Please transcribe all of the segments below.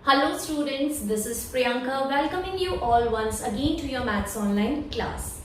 Hello students, this is Priyanka welcoming you all once again to your Maths Online class.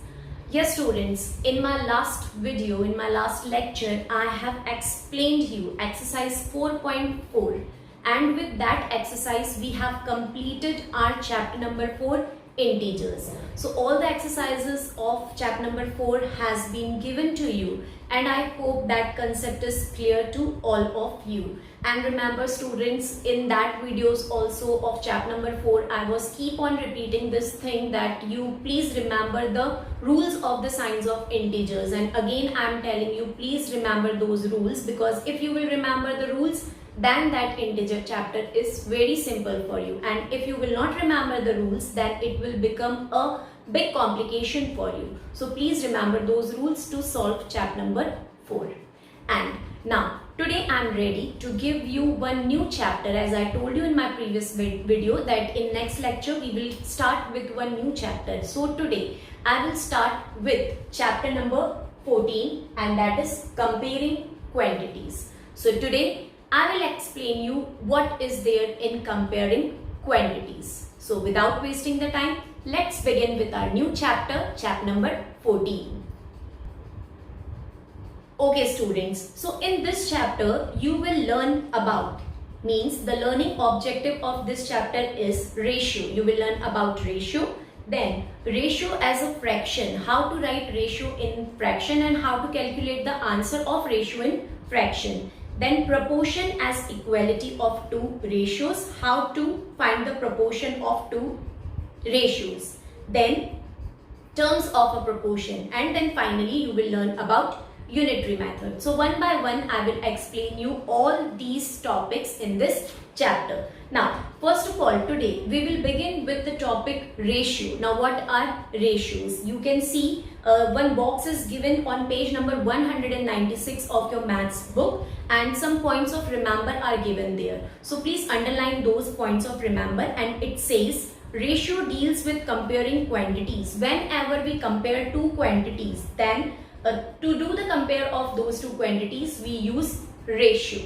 Yes students, in my last video, in my last lecture, I have explained you exercise 4.4 and with that exercise we have completed our chapter number 4 integers. So all the exercises of chapter number 4 has been given to you and I hope that concept is clear to all of you. And remember students, in that videos also of chapter number 4 I was keep on repeating this thing that you please remember the rules of the signs of integers, and again I am telling you please remember those rules, because if you will remember the rules then that integer chapter is very simple for you, and if you will not remember the rules then it will become a big complication for you. So please remember those rules to solve chapter number 4. And now today I am ready to give you one new chapter. As I told you in my previous video that in next lecture we will start with one new chapter. So today I will start with chapter number 14, and that is comparing quantities. So today I will explain you what is there in comparing quantities. So without wasting the time, let's begin with our new chapter, chapter number 14. Okay students, so in this chapter you will learn about, means the learning objective of this chapter is ratio. You will learn about ratio, then ratio as a fraction, how to write ratio in fraction and how to calculate the answer of ratio in fraction. Then proportion as equality of two ratios, how to find the proportion of two ratios. Then terms of a proportion, and then finally you will learn about unitary method. So one by one I will explain you all these topics in this chapter. Now first of all, today we will begin with the topic ratio. Now what are ratios? You can see one box is given on page number 196 of your maths book, and some points of remember are given there. So please underline those points of remember, and it says ratio deals with comparing quantities. Whenever we compare two quantities, then to do the compare of those two quantities we use ratio.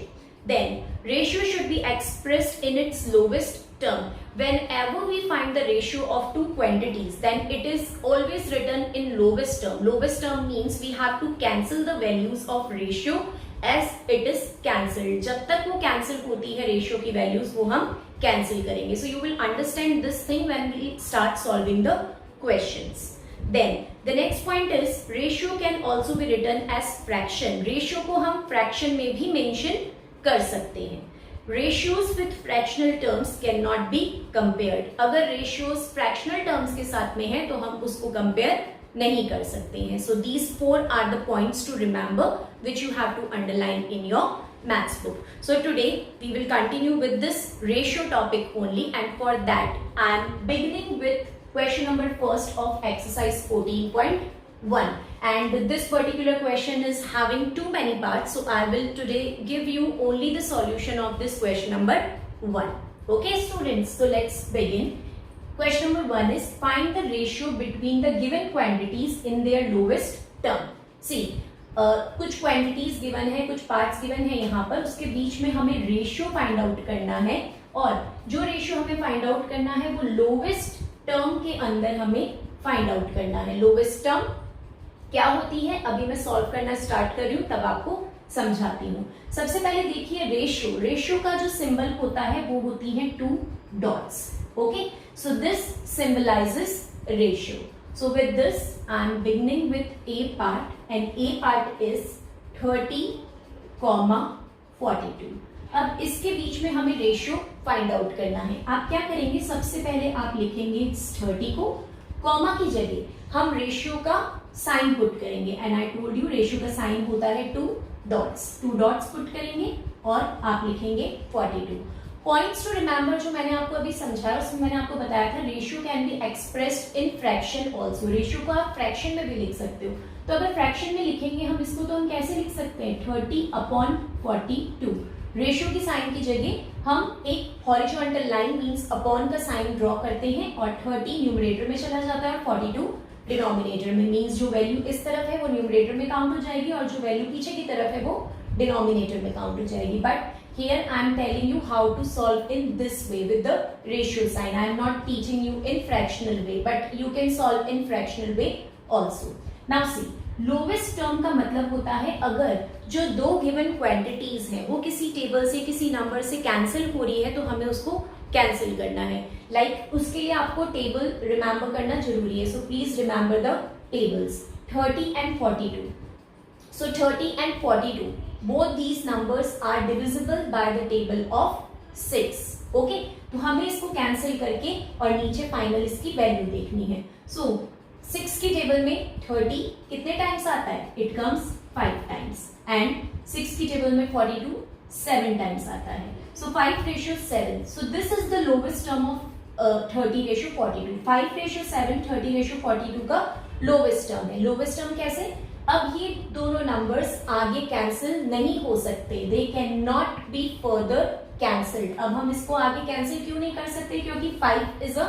Then ratio should be expressed in its lowest term. Whenever we find the ratio of two quantities, then it is always written in lowest term. Lowest term means we have to cancel the values of ratio as it is cancelled. जब तक वो cancel होती है ratio की values, वो हम cancel करेंगे. So you will understand this thing when we start solving the questions. Then the next point is ratio can also be written as fraction. Ratio को हम fraction में भी mention कर सकते हैं. Ratios with fractional terms cannot be compared. अगर ratios fractional terms के साथ में है तो हम उसको compare नहीं कर सकते हैं. So these four are the points to remember which you have to underline in your maths book. So today we will continue with this ratio topic only, and for that I am beginning with question number first of exercise 14.1, and this particular question is having too many parts, so I will today give you only the solution of this question number 1. Okay students, so let's begin. Question number 1 is find the ratio between the given quantities in their lowest term. See, कुछ quantities given है, कुछ parts given है यहाँ पर, उसके बीच में हमें ratio find out करना है, और जो ratio हमें find out करना है वो lowest टर्म के अंदर हमें फाइंड आउट करना है. लोवेस्ट टर्म क्या होती है अभी मैं सॉल्व करना स्टार्ट कर रही हूं, तब आपको समझाती हूं. सबसे पहले देखिए रेशियो. रेशियो का जो सिंबल होता है वो होती है to dots. Okay, so this symbolizes ratio. So with this I am beginning with A part, and A part is 30,42. अब इसके बीच में हमें रेशियो फाइंड आउट करना है. आप क्या करेंगे, सबसे पहले आप लिखेंगे 30 को, कॉमा की जगह हम रेशियो का साइन पुट करेंगे, and I told you ratio का साइन होता है to dots. To dots put करेंगे और आप लिखेंगे 42. पॉइंट्स टू रिमेंबर जो मैंने आपको अभी समझाया उसमें मैंने आपको बताया था ratio can be expressed in fraction also. Ratio को आप फ्रैक्शन में भी लिख सकते हो. तो अगर फ्रैक्शन में लिखेंगे हम इसको, तो हम कैसे लिख सकते हैं 30/42. रेशियो की साइन की जगह हम एक हॉरिजॉन्टल लाइन मींस अपॉन का साइन ड्रॉ करते हैं, और 30 न्यूमरेटर में चला जाता है, 42 डिनोमिनेटर में. मींस जो वैल्यू इस तरफ है वो न्यूमरेटर में काउंट हो जाएगी और जो वैल्यू पीछे की तरफ है वो डिनोमिनेटर में काउंट हो जाएगी. But here I am telling you how to solve in this way with the ratio sign. I am not teaching you in fractional way, but you can solve in fractional way also. Now see, lowest term का मतलब होता है अगर जो दो given quantities हैं वो किसी टेबल से किसी नंबर से कैंसिल हो रही है तो हमें उसको कैंसिल करना है. लाइक उसके लिए आपको टेबल रिमेंबर करना जरूरी है. So please remember the tables 30 and 42. So 30 and 42, both these numbers are divisible by the table of 6. Okay, तो हमें इसको कैंसिल करके और नीचे फाइनल इसकी वैल्यू देखनी है. सो 6 की टेबल में 30 कितने टाइम्स आता है? It comes 5 times. एंड 6 की टेबल में 42 7 टाइम्स आता है. सो 5 ratio 7. So this is the lowest term of 30 ratio 42. 5 ratio 7 30 ratio 42 का लोवेस्ट टर्म है. लोवेस्ट टर्म कैसे? अब ये दोनों नंबर्स आगे कैंसिल नहीं हो सकते. They can not be further cancelled. अब हम इसको आगे कैंसिल क्यों नहीं कर सकते? क्योंकि 5 is a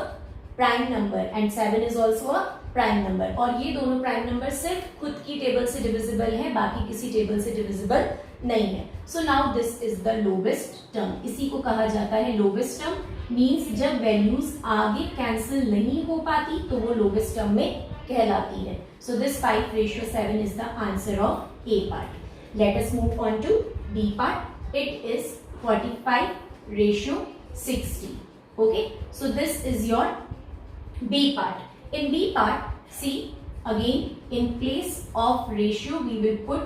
prime number and 7 is also a prime number. और ये दोनों प्राइम नंबर सिर्फ खुद की टेबल से डिविजिबल है, बाकी किसी टेबल से डिविजिबल नहीं है. So now this is the lowest term. इसी को कहा जाता है लोवेस्ट टर्म. मीन्स जब वैल्यूज आगे कैंसिल नहीं हो पाती तो वो लोवेस्ट टर्म में कहलाती है. So this 5 ratio 7 is the answer of A part. Let us move on to B part. It is 45 ratio 60. Okay, so this is your B part. In B part, see again in place of ratio we will put,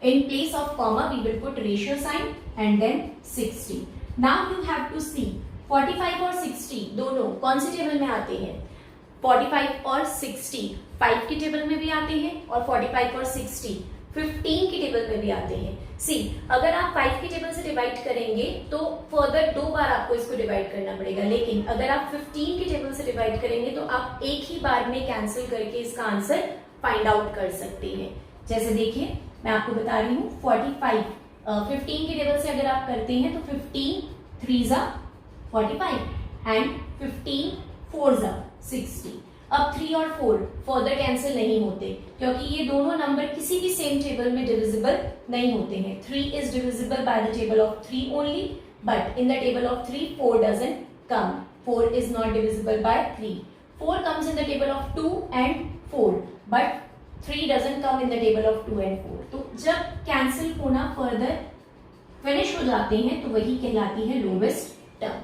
in place of comma we will put ratio sign and then 60. Now you have to see 45 और 60 दोनों कौन से table में आते हैं? 45 और 60 5 की table में भी आते हैं और 45 और 60 15 की टेबल में भी आते हैं. सी, अगर आप 5 की टेबल से डिवाइड करेंगे तो फर्दर 2 बार आपको इसको डिवाइड करना पड़ेगा. लेकिन अगर आप 15 की टेबल से डिवाइड करेंगे तो आप एक ही बार में कैंसिल करके इसका आंसर फाइंड आउट कर सकते हैं. जैसे देखिए मैं आपको बता रही हूँ 45 15 की टेबल से अगर आप करते हैं तो 15 3 45 एंड 15 4 60. अब 3 और 4 फर्दर कैंसिल नहीं होते क्योंकि ये दोनों नंबर किसी भी सेम टेबल में डिविजिबल नहीं होते हैं. 3 is divisible by the table of 3 only, but in the table of 3 4 doesn't come. 4 is not divisible bye 3. 4 comes in the table of 2 and 4, but 3 doesn't come in the table of 2 and 4. तो जब cancel होना further finish हो जाते हैं तो वही कहलाती है लोवेस्ट टर्म.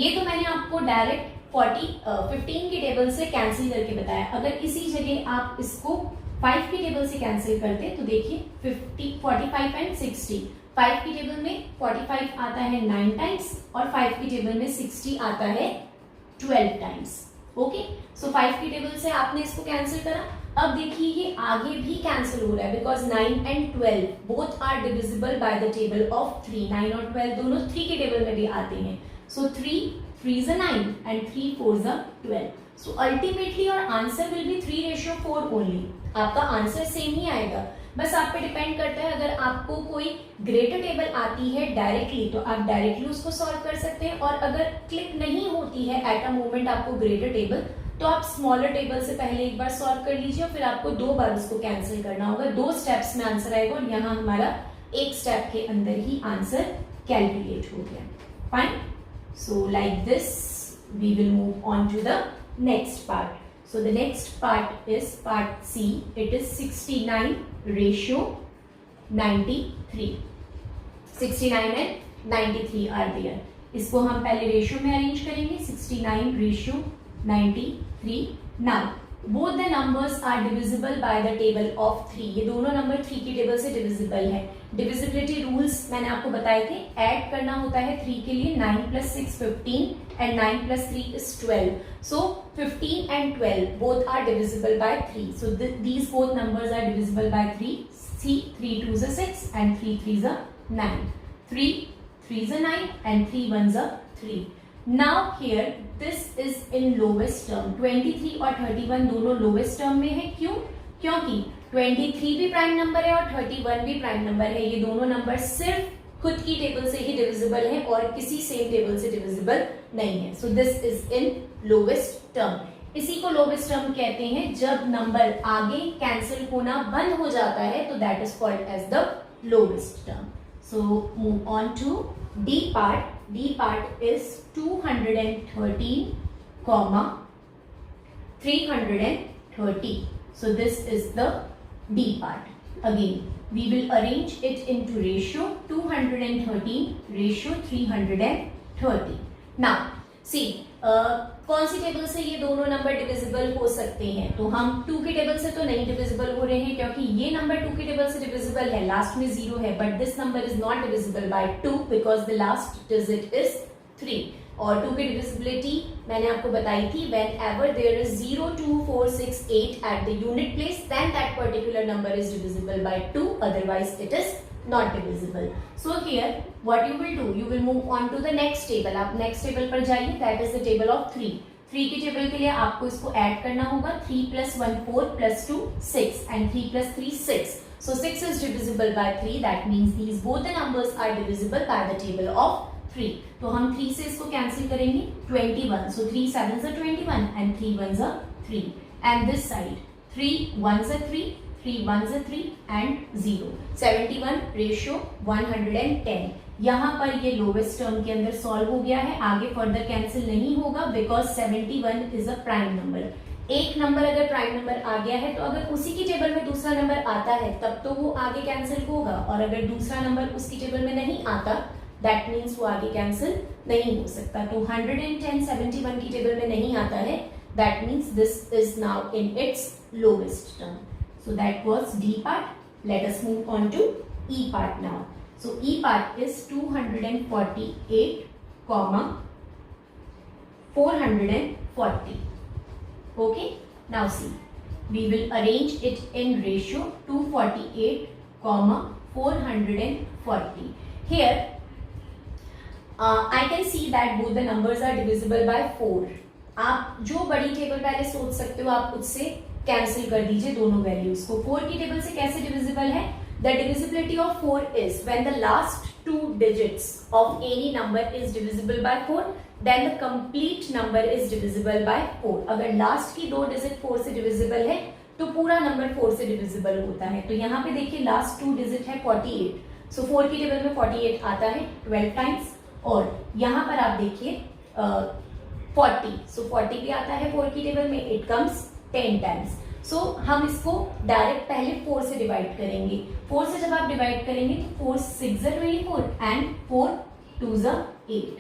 ये तो मैंने आपको डायरेक्ट 15 की टेबल से कैंसिल करके बताया. अगर इसी जगह आप इसको 5 की टेबल से कैंसिल करते तो देखिए 45 एंड 60. 5 की टेबल में 45 आता है 9 टाइम्स और 5 की टेबल में 60 आता है 12 टाइम्स. ओके, सो 5 की टेबल से आपने इसको कैंसिल करा. अब देखिए ये आगे भी कैंसिल हो रहा है because 9 and 12 both are divisible by the table of 3. 9 और 12 दोनों 3 की टेबल में भी आते हैं. सो 3 is a 9 and 3 4 is a 12. So ultimately your answer will be 3 ratio 4 only. आपका आंसर सेम ही आएगा. बस आप पे डिपेंड करता है. अगर आपको कोई ग्रेटर टेबल आती है डायरेक्टली तो आप डायरेक्टली उसको सॉल्व कर सकते हैं, और अगर क्लिक नहीं होती है एट अ मोमेंट आपको ग्रेटर टेबल तो आप स्मॉलर टेबल से पहले एक बार सॉल्व कर लीजिए और फिर आपको 2 बार उसको कैंसिल करना होगा. 2 स्टेप्स में आंसर आएगा और यहाँ हमारा एक स्टेप के अंदर ही आंसर कैलकुलेट हो गया. Fine. So like this we will move on to the next part. So the next part is part C. It is 69 ratio 93. 69 and 93 are there. इसको हम पहले रेशियो में अरेंज करेंगे. 69 ratio 93. Now both the numbers are divisible by the table of 3. ये दोनों number 3 की table से divisible है. डिविजिबिलिटी रूल्स मैंने आपको बताए थे. ऐड करना होता है 3 के लिए. 9 + 6 15 and 9 + 3 is 12. So 15 and 12 both are divisible by 3. So these both numbers are divisible by 3. See, 3 2s are 6 and 3 3s are 9. 3 3s are 9 and 3 1s are 3. Now here this is in lowest term. 23 और 31 दोनों lowest term में है. क्यों? क्योंकि 23 भी prime number है और 31 भी प्राइम नंबर है. ये दोनों नंबर सिर्फ खुद की टेबल से ही डिविजिबल है और किसी सेम टेबल से डिविजिबल नहीं है. So this is in lowest term. इसी को लोवेस्ट टर्म कहते हैं. जब नंबर आगे कैंसिल होना बंद हो जाता है तो that is called as the lowest term. So move on to D part. D part is 213, 330. So this is the D part. Again, we will arrange it into ratio 213 ratio 330. Now see, कौन सी table से ये दोनों number divisible हो सकते हैं? तो हम 2 की टेबल से तो नहीं डिविजिबल हो रहे हैं, क्योंकि ये नंबर 2 की टेबल से डिविजिबल है, लास्ट में 0 है, but this number is not divisible by 2 because the last digit is 3. और 2 की डिविजिबिलिटी मैंने आपको बताई थी, whenever there is 0, 2, 4, 6, 8 at the unit place, then that particular number is divisible by 2, otherwise it is not divisible. So here what you will do, you will move on to the next table. आप next table पर जाइए, that is the table of 3. 3 की table के लिए आपको इसको add करना होगा. 3 plus 1 4 plus 2 6 and 3 plus 3 6. So 6 is divisible by 3. That means these both the numbers are divisible by the table of 3. तो हम 3 से इसको कैंसिल करेंगे. 21. So 3 7s are 21 and 3 1s are 3. And this side 3 1s are 3. 3 1s are 3 and 0. 71 ratio 110. यहाँ पर ये lowest term के अंदर सॉल्व हो गया है, आगे फर्दर कैंसिल नहीं होगा because 71 is a prime number. एक नंबर अगर प्राइम नंबर आ गया है तो अगर उसी की टेबल में दूसरा नंबर आता है तब तो वो आगे कैंसिल होगा, और अगर दूसरा नंबर उसकी टेबल में नहीं आता दैट मीन्स वो आगे कैंसिल नहीं हो सकता. तो 110 71 की टेबल में नहीं आता है, that means this is now in its lowest term. So that was D part. Let us move on to E part now. So E part is 248, 440. Okay. Now see, we will arrange it in ratio 248, 440. Here, I can see that both the numbers are divisible by 4. आप जो बड़ी table पहले सोच सकते हो आप उससे cancel कर दीजिए दोनों वैल्यूज को. 4 की टेबल से कैसे डिविजिबल है? The divisibility of 4 is when the last 2 digits of any number is divisible by 4, then the complete number is divisible by 4. अगर लास्ट की 2 डिजिट 4 से डिविजिबल है तो पूरा नंबर 4 से डिविजिबल होता है. तो यहाँ पे देखिए लास्ट 2 डिजिट है 48. सो 4 की टेबल में 48 आता है 12 टाइम्स, और यहाँ पर आप देखिए 40. सो 40 भी आता है 4 की टेबल में, इट कम्स 10 टाइम्स. सो हम इसको डायरेक्ट पहले 4 से डिवाइड करेंगे. 4 से जब आप डिवाइड करेंगे तो 4 6 24 एंड 4 2 8,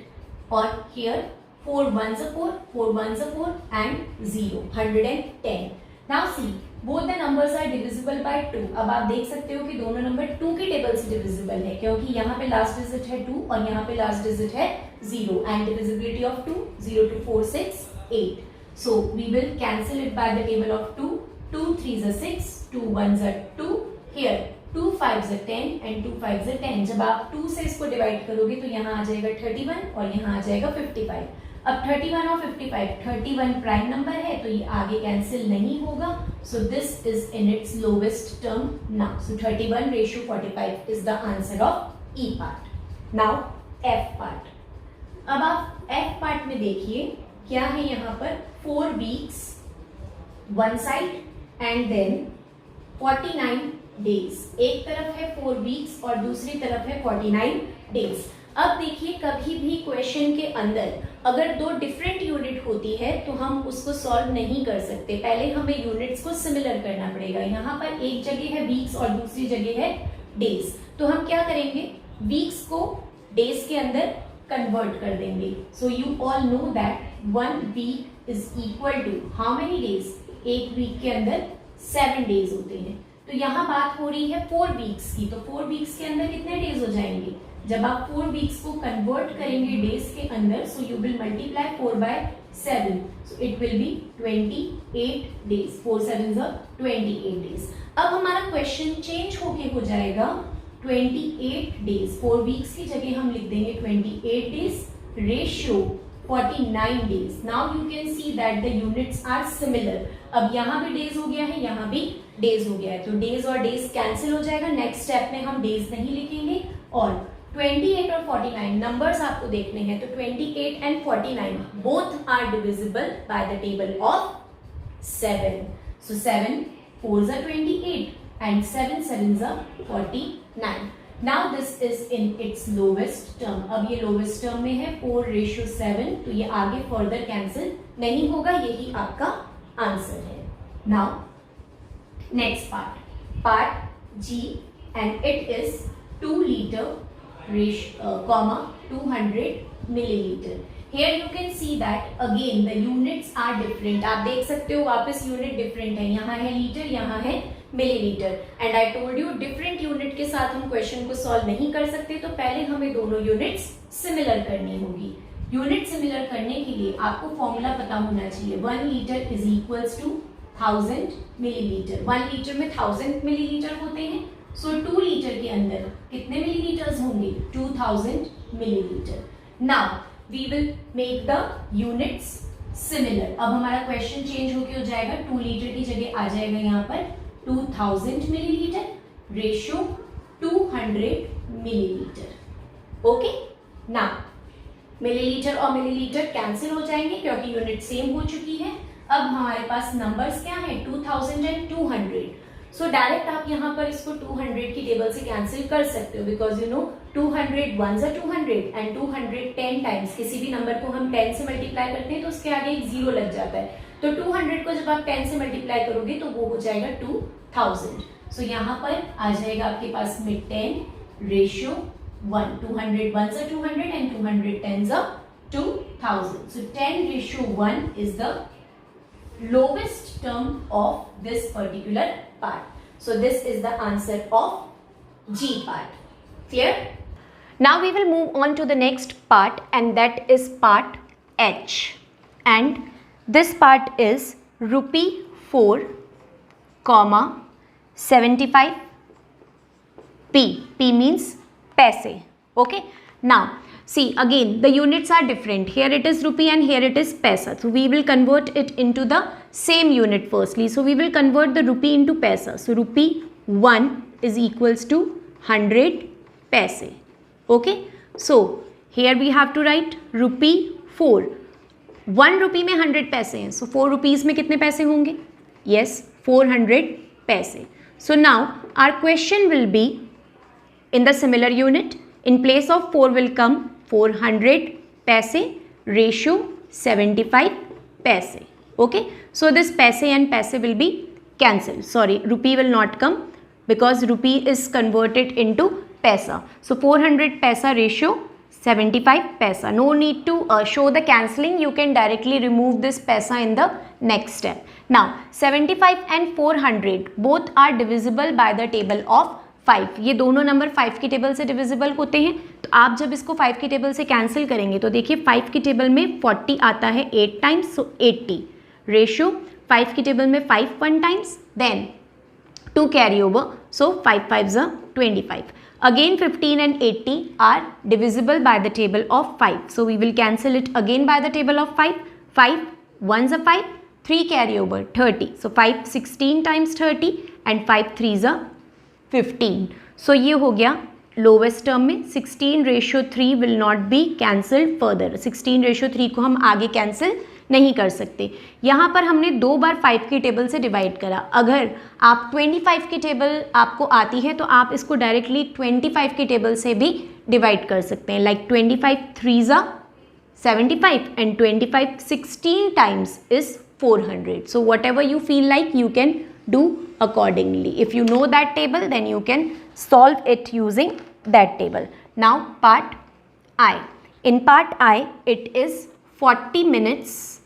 और here 4 1 4 4 1 4 and 0 110. Now see both the numbers are divisible by 2. अब आप देख सकते हो कि दोनों नंबर 2 की टेबल से डिविजिबल है, क्योंकि यहाँ पे लास्ट डिजिट है 2 और यहाँ पे लास्ट डिजिट है 0, and divisibility of 2 0 2 4 6 8. So we will cancel it by the table of 2. 2 3s are 6, 2 1s are 2. Here 2 5s are 10 and 2 5s are 10. जब आप 2 से इसको डिवाइड करोगे तो यहाँ आ जाएगा 31 और यहाँ आ जाएगा 55. अब 31 और 55, 31 प्राइम नंबर है तो ये आगे कैंसिल नहीं होगा. So this is in its lowest term now. So 31 ratio 45 is the answer of E part. Now F part. अब आप F part में देखिए क्या है यहाँ पर. 4 weeks one side and then 49 days. एक तरफ है 4 weeks और दूसरी तरफ है 49 days. अब देखिए कभी भी क्वेश्चन के अंदर अगर 2 डिफरेंट यूनिट होती है तो हम उसको सॉल्व नहीं कर सकते, पहले हमें यूनिट्स को सिमिलर करना पड़ेगा. यहाँ पर एक जगह है वीक्स और दूसरी जगह है डेज, तो हम क्या करेंगे वीक्स को डेज के अंदर कन्वर्ट कर देंगे. So you all know that 1 week is equal to how many days? एक वीक के अंदर 7 डेज होते हैं. तो यहाँ बात हो रही है 4 वीक्स की, तो 4 वीक्स के अंदर कितने डेज हो जाएंगे? जब आप 4 वीक्स को कन्वर्ट करेंगे डेज के अंदर, so you will multiply 4 by 7, so it will be 28 days. 4 7s are 28 days. अब हमारा क्वेश्चन चेंज होके हो जाएगा 28 डेज. 4 वीक्स की जगह हम लिख देंगे 28 days ratio 49 days. Now you can see that the units are similar. अब यहाँ भी डेज हो गया है, यहाँ भी डेज हो गया है, तो डेज और डेज कैंसिल हो जाएगा. नेक्स्ट स्टेप में हम डेज नहीं लिखेंगे. और 28 और 49 नंबर्स आपको देखने हैं, तो 28 and 49 both are divisible by the table of 7. So 7 4s are 28 and 7 7s are 49. Now this is in its lowest term, अब ये लोवेस्ट टर्म में है 4:7, तो ये आगे फर्दर कैंसिल नहीं होगा, यही आपका आंसर है. Now next part G, and it is 2 liter 200 milliliter. Here you can see that again the units are different. आप देख सकते हो वापस यूनिट डिफरेंट है, यहाँ है लीटर, यहाँ है millilitre. And I told you different unit के साथ हम क्वेश्चन को सॉल्व नहीं कर सकते, तो पहले हमें दोनों यूनिट्स सिमिलर करनी होगी. यूनिट सिमिलर करने के लिए आपको फॉर्मूला पता होना चाहिए. 1 liter is equals to 1000 millilitre. 1 litre में 1000 मिलीलीटर होते हैं, सो 2 लीटर के अंदर कितने मिलीलीटर्स होंगे? 2000 millilitre. Now we will make the units similar. अब हमारा क्वेश्चन चेंज होके हो जाएगा, 2 लीटर की जगह आ जाएगा यहाँ पर 2000 millilitre, ratio 200 millilitre. Okay, now millilitre और मिलीलीटर कैंसिल हो जाएंगे क्योंकि यूनिट सेम हो चुकी है. अब हमारे पास नंबर्स क्या है? 2000 एंड 200. सो डायरेक्ट आप यहाँ पर इसको 200 की टेबल से कैंसिल कर सकते हो, because you know 200 1s are 200 and 200 10 times. किसी भी नंबर को हम 10 से मल्टीप्लाई करते हैं तो उसके आगे एक 0 लग जाता है, तो 200 को जब आप 10 से मल्टीप्लाई करोगे तो वो हो जाएगा 2000. सो यहाँ पर आ जाएगा आपके पास में 10 ratio 1. 200 1s are 200 and 200 10s are 2000. So 10 ratio 1 is the lowest term of this particular part. So this is the answer of G part. Clear? Now we will move on to the next part, and that is part H. And this part is rupee 4, 75 P. P means paise. Okay. Now see, again the units are different. Here it is rupee and here it is paisa. So we will convert it into the same unit firstly. So we will convert the rupee into paisa. So rupee 1 is equals to 100 paise. Okay. So here we have to write rupee 4. 1 rupee में 100 पैसे हैं. So 4 rupees में कितने पैसे होंगे? Yes, 400 पैसे. So now our question will be in the similar unit. In place of 4 will come 400 paise, ratio 75 paise. Okay, so this paise and paise will be cancelled. Sorry, rupee will not come because rupee is converted into paisa. So 400 paisa ratio 75 paisa. No need to show the cancelling. You can directly remove this paisa in the next step. Now 75 and 400 both are divisible by the table of 5. ये दोनों number 5 की table से divisible होते हैं, तो आप जब इसको 5 की टेबल से कैंसिल करेंगे तो देखिए 5 की टेबल में 40 आता है 8 टाइम्स, सो 80. रेशियो 5 की टेबल में 5 1 times, then 2 carry over, so 5 5s are 25. Again 15 and 80 are divisible by the table of 5. So we will cancel it again by the table of 5. 5 1s are 5, 3 carry over 30. So 5 16 times 30 and 5 3s are 15. So ये हो गया lowest term में. 16 ratio 3 will not be cancelled further. 16 ratio 3 को हम आगे cancel नहीं कर सकते. यहाँ पर हमने 2 बार 5 की टेबल से डिवाइड करा. अगर आप 25 की टेबल आपको आती है तो आप इसको डायरेक्टली 25 की टेबल से भी डिवाइड कर सकते हैं. Like 25 3s are 75 and 25 16 times is 400. So whatever you feel like you can do accordingly. If you know that table, then you can solve it using that table. Now part I. In part I, it is 40 minutes,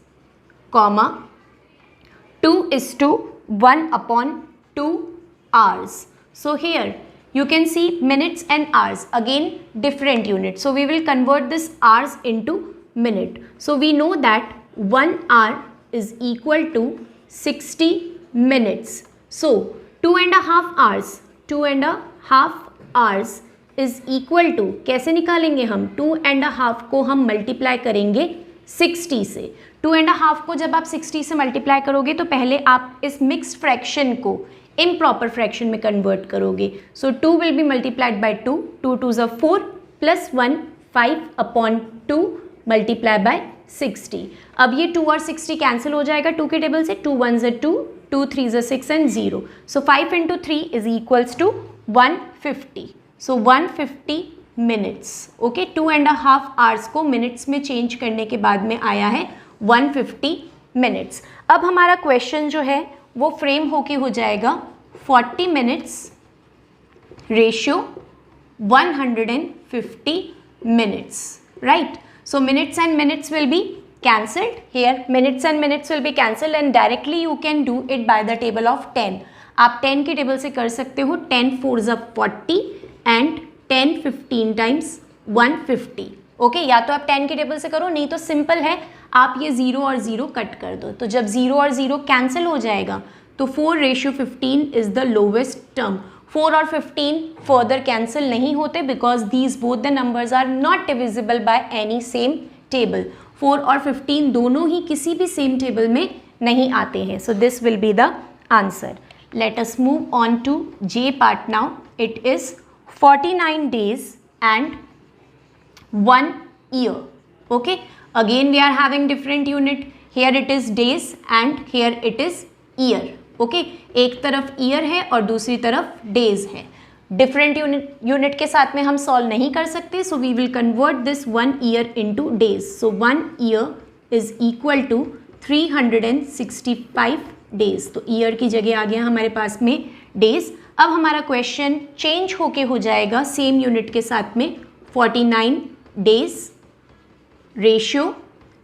2:1/2 hours. So here you can see minutes and hours. Again different units. So we will convert this hours into minute. So we know that 1 hour is equal to 60 minutes. So 2.5 hours, 2.5 hours is equal to, कैसे निकालेंगे हम? 2.5 को हम multiply करेंगे 60 से. 2.5 को जब आप 60 से मल्टीप्लाई करोगे तो पहले आप इस मिक्स्ड फ्रैक्शन को इम्प्रॉपर फ्रैक्शन में कन्वर्ट करोगे. सो 2 will be multiplied by 2. 2 2s are 4 plus 1 5/2 multiply by 60. अब ये 2 और 60 कैंसिल हो जाएगा 2 की टेबल से. 2 1s are 2, 2 3s are 6 and 0. So 5 into 3 is equals to 150. So 150 minutes, okay. 2.5 hours को मिनट्स में चेंज करने के बाद में आया है 150 मिनट्स। अब हमारा क्वेश्चन जो है वो फ्रेम होके हो जाएगा 40 minutes ratio 150 minutes, right? So minutes and minutes will be cancelled here. Minutes and minutes will be cancelled and directly you can do it by the table of 10. आप 10 के टेबल से कर सकते हो 10 4s 40 and 10 15 times 150. ओके, या तो आप 10 के टेबल से करो, नहीं तो सिंपल है, आप ये 0 और 0 कट कर दो। तो जब 0 और 0 कैंसिल हो जाएगा तो 4:15 इज द लोवेस्ट टर्म। 4 और 15 फर्दर कैंसिल नहीं होते because these both the numbers are not divisible by any same table. 4 और 15 दोनों ही किसी भी सेम टेबल में नहीं आते हैं। So this will be the answer. Let us move on to J part now. It is 49 days and 1 year. Okay, again we are having different unit. Here it is days and here it is year. Okay, एक तरफ year है और दूसरी तरफ days है। Different unit के साथ में हम सॉल्व नहीं कर सकते, so we will convert this 1 year into days. So 1 year is equal to 365 days. तो ईयर की जगह आ गया हमारे पास में डेज। अब हमारा क्वेश्चन चेंज होके हो जाएगा सेम यूनिट के साथ में 49 डेज रेशियो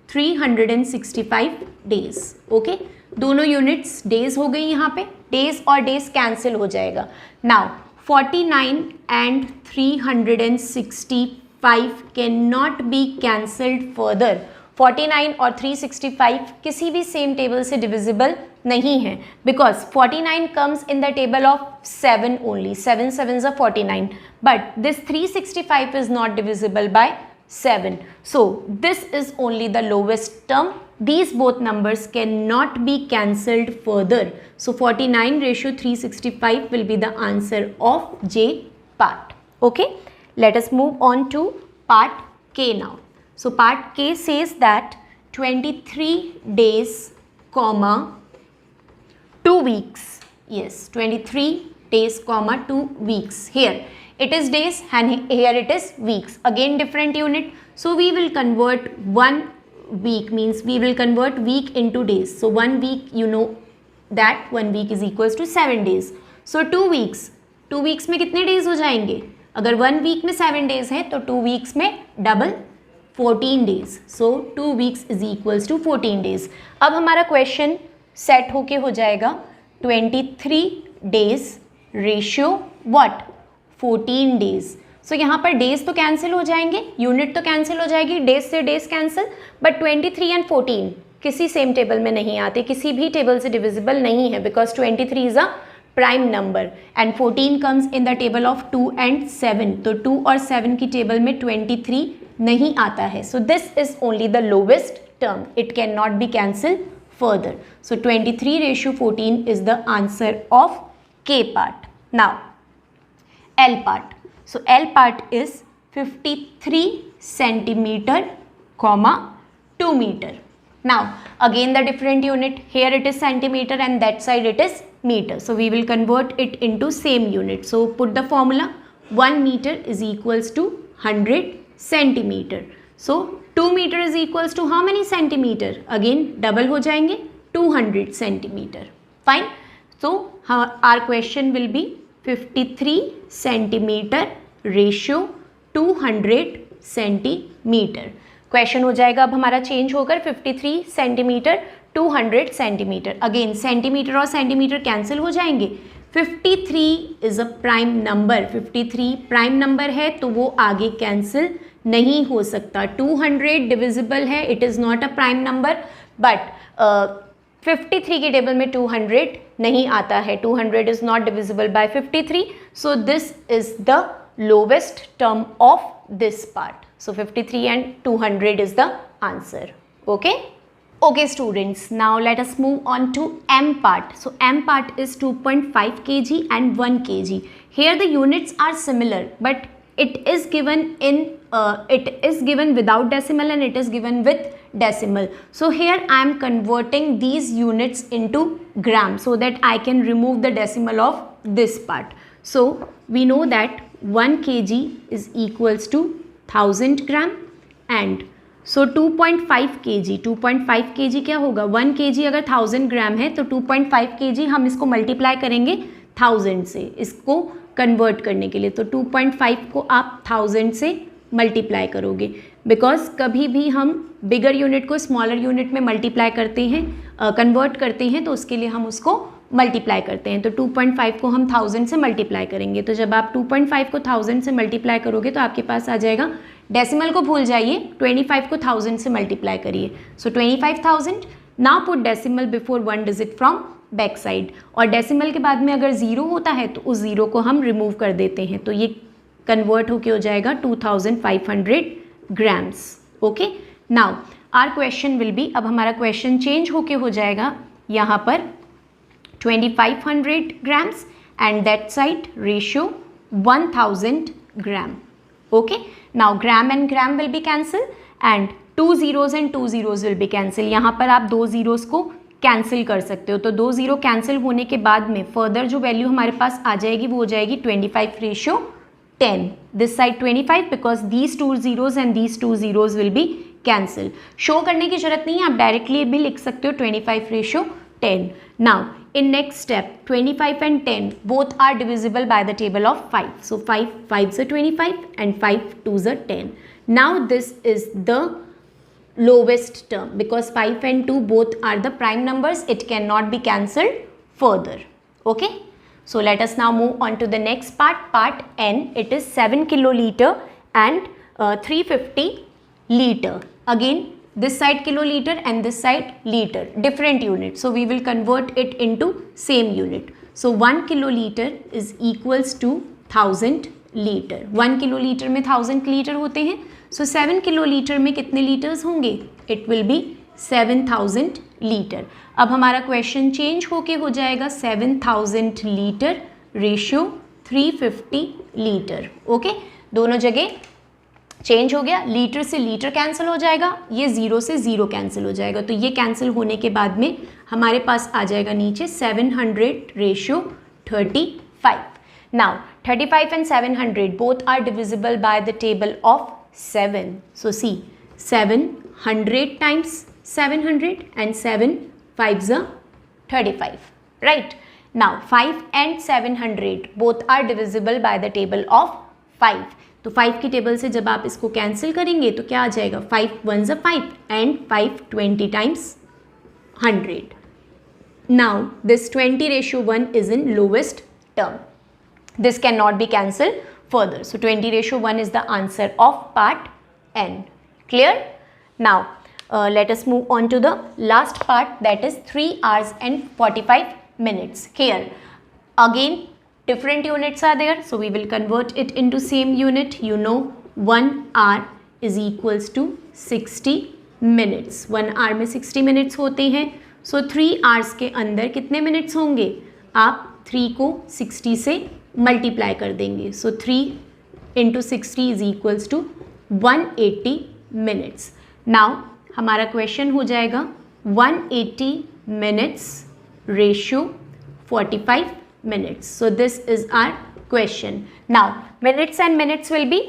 365 डेज। ओके, दोनों यूनिट्स डेज हो गई, यहाँ पे डेज और डेज कैंसिल हो जाएगा। Now 49 and 365 can not be cancelled further. 49 और 365 किसी भी सेम टेबल से डिविजिबल नहीं है because 49 comes in the table of 7 only. 7 7s are 49 but this 365 is not divisible bye 7. So this is only the lowest term. These both numbers cannot be cancelled further. So 49 ratio 365 will be the answer of J part. Okay, let us move on to part K now. So part K says that 23 days comma 2 weeks. Yes, 23 days comma 2 weeks. Here it is days and here it is weeks. Again different unit. So we will convert 1 week, means we will convert week into days. So 1 week, you know that 1 week is equals to 7 days. So 2 weeks, 2 weeks में कितने days हो जाएंगे? अगर 1 week में 7 days है तो 2 weeks में double 14 days. So 2 weeks is equals to 14 days. अब हमारा question set होके हो जाएगा 23 days ratio what? 14 days. सो यहाँ पर डेज तो कैंसिल हो जाएंगे, यूनिट तो कैंसिल हो जाएगी, डेज से डेज कैंसिल, बट 23 एंड 14 किसी सेम टेबल में नहीं आते, किसी भी टेबल से डिविजिबल नहीं है because 23 is a prime number and 14 comes in the table of 2 and 7. तो 2 और 7 की टेबल में 23 नहीं आता है. So this is only the lowest term, it can not B cancel further. So 23:14 is the answer of K part. Now L part. So L part is 53 centimeter comma 2 meter. Now again the different unit, here it is centimeter and that side it is meter. So we will convert it into same unit. So put the formula, 1 meter is equals to 100 centimeter. So 2 meter is equals to how many centimeter? Again double हो जाएंगे, 200 centimeter. Fine. So our question will be 53 centimeter ratio 200 centimeter. Question हो जाएगा अब हमारा change होकर 53 centimetre 200 centimetre. Again centimetre और centimetre cancel हो जाएंगे. 53 is a prime number, 53 prime number है तो वो आगे कैंसिल नहीं हो सकता. 200 डिविजिबल है, it is not a prime number, but 53 के टेबल में 200 नहीं आता है. 200 is not divisible bye 53. So this is the lowest term of this part. So 53 and 200 is the answer. Okay? Okay students, now let us move on to M part. So M part is 2.5 kg and 1 kg. Here the units are similar but it is given without decimal and it is given with decimal. So here I am converting these units into gram so that I can remove the decimal of this part. So we know that 1 kg is equals to 1000 gram and so 2.5 kg 2.5 kg क्या होगा 1 kg अगर 1000 ग्राम है तो 2.5 kg हम इसको multiply करेंगे 1000 से इसको कन्वर्ट करने के लिए। तो 2.5 को आप 1000 से मल्टीप्लाई करोगे बिकॉज कभी भी हम बिगर यूनिट को स्मॉलर यूनिट में मल्टीप्लाई करते हैं कन्वर्ट करते हैं तो उसके लिए हम उसको मल्टीप्लाई करते हैं। तो 2.5 को हम 1000 से मल्टीप्लाई करेंगे। तो जब आप 2.5 को 1000 से मल्टीप्लाई करोगे तो आपके पास आ जाएगा, डेसिमल को भूल जाइए, 25 को 1000 से मल्टीप्लाई करिए। सो 25,000। Now put decimal before 1 digit from back side और डेसिमल के बाद में अगर 0 होता है तो उस 0 को हम रिमूव कर देते हैं तो ये कन्वर्ट होके हो जाएगा 2500 grams. Okay, now our question will be, अब हमारा क्वेश्चन चेंज होके हो जाएगा यहाँ पर 2500 grams and that side ratio 1000 gram. Okay, now gram and gram will be cancelled and 2 zeros and 2 zeros will be cancelled. यहाँ पर आप 2 zeros को कैंसिल कर सकते हो। तो 2 जीरो कैंसिल होने के बाद में फर्दर जो वैल्यू हमारे पास आ जाएगी वो हो जाएगी 25:10. This side 25 because these 2 zeros and these 2 zeros will be cancel. Show करने की जरूरत नहीं है, आप डायरेक्टली भी लिख सकते हो 25:10. Now in next step 25 and 10 both are divisible by the table of 5. So 5 5s are 25 and 5 2s are 10. Now this is the lowest term because 5 and 2 both are the prime numbers. It cannot be cancelled further. Okay, so let us now move on to the next part, part N. It is 7 kiloliter and 350 liter. Again this side kiloliter and this side liter, different unit, so we will convert it into same unit. So 1 kiloliter is equals to 1000 liter. 1 kiloliter में 1000 litre होते हैं, so 7 kiloliter में कितने litres होंगे? It will be 7000 litre. अब हमारा question change होके हो जाएगा 7000 लीटर रेशियो 350 लीटर. ओके, दोनों जगह चेंज हो गया, लीटर से लीटर कैंसिल हो जाएगा, ये 0 से 0 कैंसिल हो जाएगा। तो ये कैंसिल होने के बाद में हमारे पास आ जाएगा नीचे 700:35. Now 35 and 700 both are divisible by the table of 7. So see 700 times 700 and 7 5s are 35. Right, now 5 and 700 both are divisible by the table of 5. तो 5 की टेबल से जब आप इसको कैंसिल करेंगे तो क्या आ जाएगा? 5 1s are 5 and 5 20 times 100. Now this 20:1 is in lowest term. This can not be cancel further. So 20:1 is the answer of part N. Clear? Now let us move on to the last part, that is 3 hours and 45 minutes. Here again different units are there, so we will convert it into same unit. You know 1 hour is equals to 60 minutes. 1 hour में 60 minutes होते हैं, so 3 hours के अंदर कितने minutes होंगे? आप 3 को 60 से मल्टीप्लाई कर देंगे, so 3 into 60 is equals to 180 minutes. Now हमारा क्वेश्चन हो जाएगा 180 minutes ratio 45 minutes. So this is our question. Now minutes and minutes will be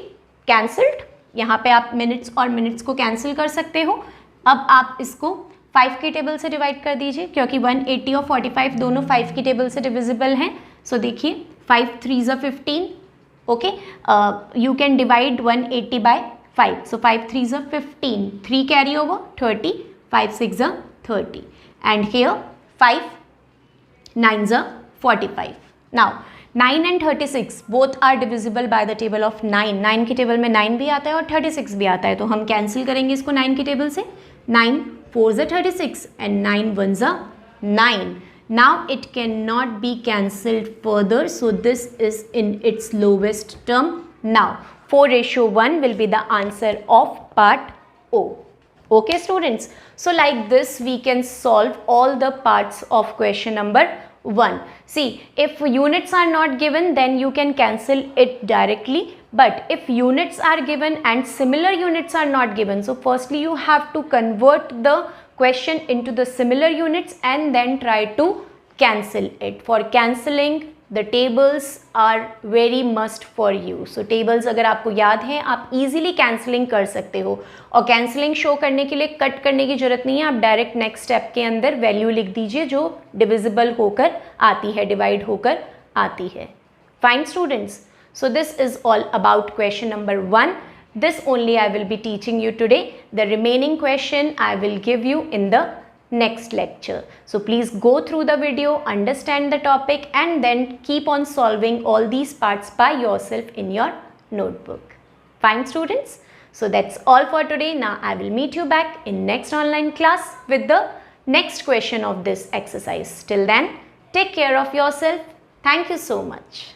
cancelled. यहाँ पे आप minutes और minutes को cancel कर सकते हो. अब आप इसको 5 की टेबल से डिवाइड कर दीजिए क्योंकि 180 और 45 दोनों 5 की टेबल से डिविजिबल हैं. So देखिए 5 3s are 15. Okay, you can divide 180 by 5. So 5 3s are 15. 3 carry over 30. 5 6s are 30. And here 5 9s are 45. Now 9 and 36 both are divisible by the table of 9. 9 की टेबल में 9 भी आता है और 36 भी आता है, तो हम कैंसिल करेंगे इसको 9 की टेबल से. 9 4s are 36 and 9 1s are 9. Now it cannot be cancelled further, so this is in its lowest term. Now 4:1 will be the answer of part O. Okay students, so like this we can solve all the parts of question number 1. See, if units are not given then you can cancel it directly, but if units are given and similar units are not given, so firstly you have to convert the question into the similar units and then try to cancel it. For cancelling the tables are very must for you. So tables अगर आपको याद है आप easily cancelling कर सकते हो, और cancelling show करने के लिए कट करने की जरूरत नहीं है, आप डायरेक्ट नेक्स्ट स्टेप के अंदर वैल्यू लिख दीजिए जो डिविजिबल होकर आती है, डिवाइड होकर आती है. Fine students, so this is all about question number 1. This only I will be teaching you today. The remaining question I will give you in the next lecture. So please go through the video, understand the topic, and then keep on solving all these parts by yourself in your notebook. Fine students? So that's all for today. Now I will meet you back in next online class with the next question of this exercise. Till then, take care of yourself. Thank you so much.